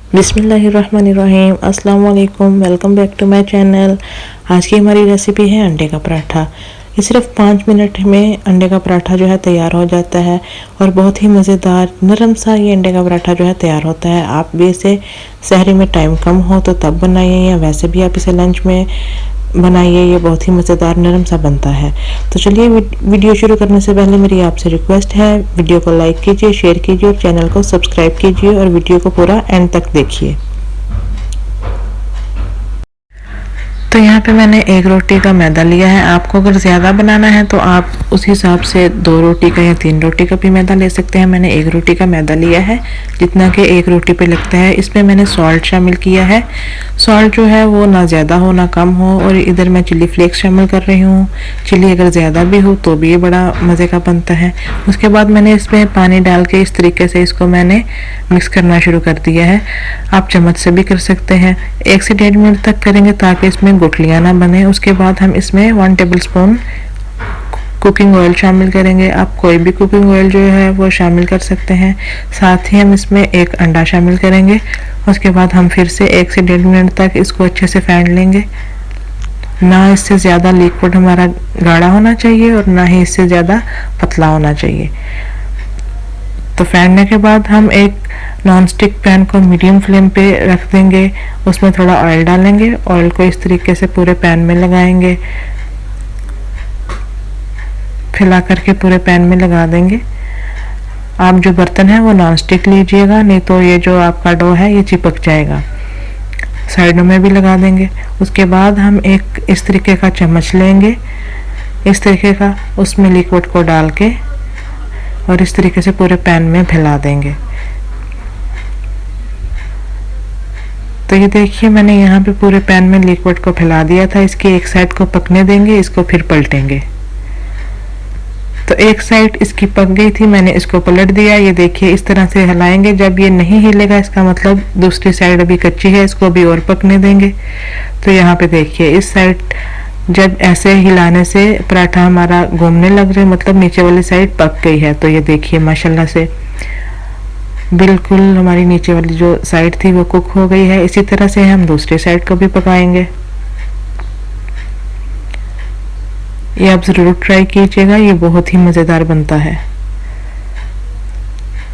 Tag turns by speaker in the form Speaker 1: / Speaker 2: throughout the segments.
Speaker 1: बिस्मिल्लाहिर्रहमानिर्रहीम, अस्सलाम वालेकुम। Welcome back to my channel. आज की हमारी रेसिपी है अंडे का पराठा। ये सिर्फ 5 मिनट में अंडे का पराठा जो है तैयार हो जाता है और बहुत ही मज़ेदार नरम सा ये अंडे का पराठा जो है तैयार होता है। आप भी इसे सहरी में टाइम कम हो तो तब बनाइए या वैसे भी आप इसे लंच में बनाइए। ये बहुत ही मज़ेदार नरम सा बनता है। तो चलिए वीडियो शुरू करने से पहले मेरी आपसे रिक्वेस्ट है, वीडियो को लाइक कीजिए, शेयर कीजिए और चैनल को सब्सक्राइब कीजिए और वीडियो को पूरा एंड तक देखिए। तो यहाँ पे मैंने 1 रोटी का मैदा लिया है। आपको अगर ज़्यादा बनाना है तो आप उस हिसाब से 2 रोटी का या 3 रोटी का भी मैदा ले सकते हैं। मैंने 1 रोटी का मैदा लिया है, जितना कि 1 रोटी पे लगता है। इसमें मैंने सॉल्ट शामिल किया है। सॉल्ट जो है वो ना ज़्यादा हो ना कम हो। और इधर मैं चिली फ्लेक्स शामिल कर रही हूँ। चिली अगर ज़्यादा भी हो तो भी ये बड़ा मज़े का बनता है। उसके बाद मैंने इसमें पानी डाल के इस तरीके से इसको मैंने मिक्स करना शुरू कर दिया है। आप चम्मच से भी कर सकते हैं। 1 से 1.5 मिनट तक करेंगे ताकि इसमें गुठलियाँ ना बने। उसके बाद हम इसमें 1 टेबलस्पून कुकिंग ऑयल शामिल करेंगे। आप कोई भी कुकिंग ऑयल जो है वो शामिल कर सकते हैं। साथ ही हम इसमें 1 अंडा शामिल करेंगे। उसके बाद हम फिर से 1 से 1.5 मिनट तक इसको अच्छे से फेंट लेंगे। ना इससे ज़्यादा लिक्विड हमारा गाढ़ा होना चाहिए और ना ही इससे ज़्यादा पतला होना चाहिए। तो फेंटने के बाद हम एक नॉन स्टिक पैन को मीडियम फ्लेम पे रख देंगे। उसमें थोड़ा ऑयल डालेंगे। ऑयल को इस तरीके से पूरे पैन में लगाएंगे, फैला करके पूरे पैन में लगा देंगे। आप जो बर्तन है वो नॉन स्टिक लीजिएगा, नहीं तो ये जो आपका डो है ये चिपक जाएगा। साइडों में भी लगा देंगे। उसके बाद हम एक इस तरीके का चम्मच लेंगे, इस तरीके का, उसमें लिक्विड को डाल के और इस तरीके से पूरे पैन में फैला देंगे। तो ये देखिए मैंने यहाँ पे पूरे पैन में लिक्विड को फैला दिया था। इसकी एक साइड को पकने देंगे, इसको फिर पलटेंगे। तो एक साइड इसकी पक गई थी, मैंने इसको पलट दिया। ये देखिए इस तरह से हिलाएंगे। जब ये नहीं हिलेगा इसका मतलब दूसरी साइड अभी कच्ची है, इसको भी और पकने देंगे। तो यहाँ पे देखिए इस साइड जब ऐसे हिलाने से पराठा हमारा घूमने लग रहा है, मतलब नीचे वाली साइड पक गई है। तो ये देखिए माशाल्लाह से बिल्कुल हमारी नीचे वाली जो साइड थी वो कुक हो गई है। इसी तरह से हम दूसरी साइड को भी पकाएंगे। ये आप ज़रूर ट्राई कीजिएगा, ये बहुत ही मज़ेदार बनता है।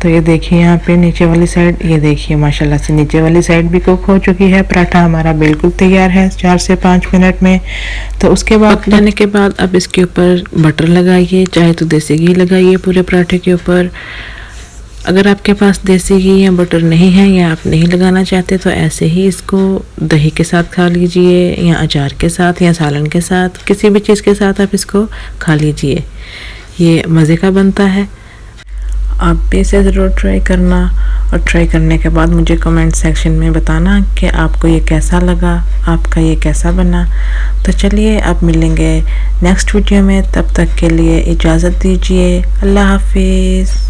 Speaker 1: तो ये देखिए यहाँ पे नीचे वाली साइड, ये देखिए माशाल्लाह से नीचे वाली साइड भी कुक हो चुकी है। पराठा हमारा बिल्कुल तैयार है 4 से 5 मिनट में। तो उसके बाद पक जाने के बाद अब इसके ऊपर बटर लगाइए, चाहे तो देसी घी लगाइए पूरे पराठे के ऊपर। अगर आपके पास देसी घी या बटर नहीं है या आप नहीं लगाना चाहते तो ऐसे ही इसको दही के साथ खा लीजिए या अचार के साथ या सालन के साथ, किसी भी चीज़ के साथ आप इसको खा लीजिए। ये मज़े का बनता है। आप भी इसे ज़रूर ट्राई करना और ट्राई करने के बाद मुझे कमेंट सेक्शन में बताना कि आपको ये कैसा लगा, आपका ये कैसा बना। तो चलिए अब मिलेंगे नेक्स्ट वीडियो में, तब तक के लिए इजाज़त दीजिए। अल्लाह हाफिज़।